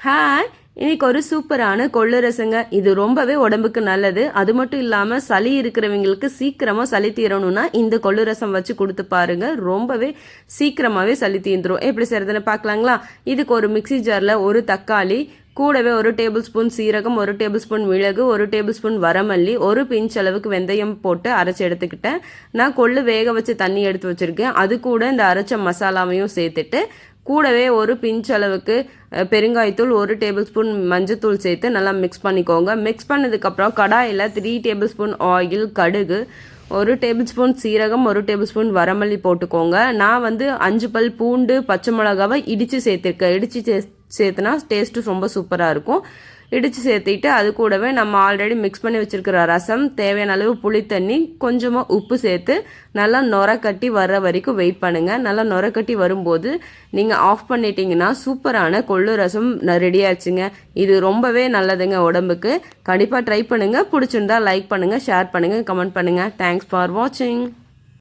Hi, இன்னைக்கு ஒரு சூப்பரான கொள்ளு ரசங்க. இது ரொம்பவே உடம்புக்கு நல்லது. அது மட்டும் இல்லாமல் சளி இருக்கிறவங்களுக்கு சீக்கிரமாக சளி தீரணும்னா இந்த கொள்ளு ரசம் வச்சு கொடுத்து பாருங்க. ரொம்பவே சீக்கிரமாகவே சளி தீந்துரும். எப்படி செய்யறதுன்னு பார்க்கலாங்களா? இதுக்கு ஒரு மிக்சி ஜாரில் ஒரு தக்காளி, கூடவே ஒரு டேபிள் ஸ்பூன் சீரகம், ஒரு டேபிள் ஸ்பூன் மிளகு, ஒரு டேபிள் ஸ்பூன் வரமல்லி, ஒரு பிஞ்ச் அளவுக்கு வெந்தயம் போட்டு அரைச்சி எடுத்துக்கிட்டேன். நான் கொள்ளு வேக வச்சு தண்ணி எடுத்து வச்சுருக்கேன். அது கூட இந்த அரைச்ச மசாலாவையும் சேர்த்துட்டு கூடவே ஒரு பிஞ்ச் அளவுக்கு பெருங்காயத்தூள், ஒரு டேபிள் ஸ்பூன் மஞ்சத்தூள் சேர்த்து நல்லா மிக்ஸ் பண்ணிக்கோங்க. மிக்ஸ் பண்ணதுக்கப்புறம் கடாயில் 3 டேபிள் ஸ்பூன் ஆயில், கடுகு, ஒரு டேபிள் ஸ்பூன் சீரகம், ஒரு டேபிள் ஸ்பூன் வரமல்லி போட்டுக்கோங்க. நான் 5 பல் பூண்டு, பச்சை மிளகாவை இடித்து சேர்த்துருக்கேன். இடித்து சேர்த்துனா டேஸ்ட்டு ரொம்ப சூப்பராக இருக்கும். இடித்து சேர்த்துட்டு அது கூடவே நம்ம ஆல்ரெடி மிக்ஸ் பண்ணி வச்சுருக்கிற ரசம், தேவையான அளவு புளி தண்ணி, கொஞ்சமாக உப்பு சேர்த்து நல்லா நுர கட்டி வர்ற வரைக்கும் வெயிட் பண்ணுங்கள். நல்லா நுர கட்டி வரும்போது நீங்கள் ஆஃப் பண்ணிட்டீங்கன்னா சூப்பரான கொள்ளு ரசம் ரெடி ஆச்சுங்க. இது ரொம்பவே நல்லதுங்க உடம்புக்கு. கண்டிப்பாக ட்ரை பண்ணுங்கள். பிடிச்சிருந்தா லைக் பண்ணுங்கள், ஷேர் பண்ணுங்கள், கமெண்ட் பண்ணுங்கள். தேங்க்ஸ் ஃபார் வாட்சிங்.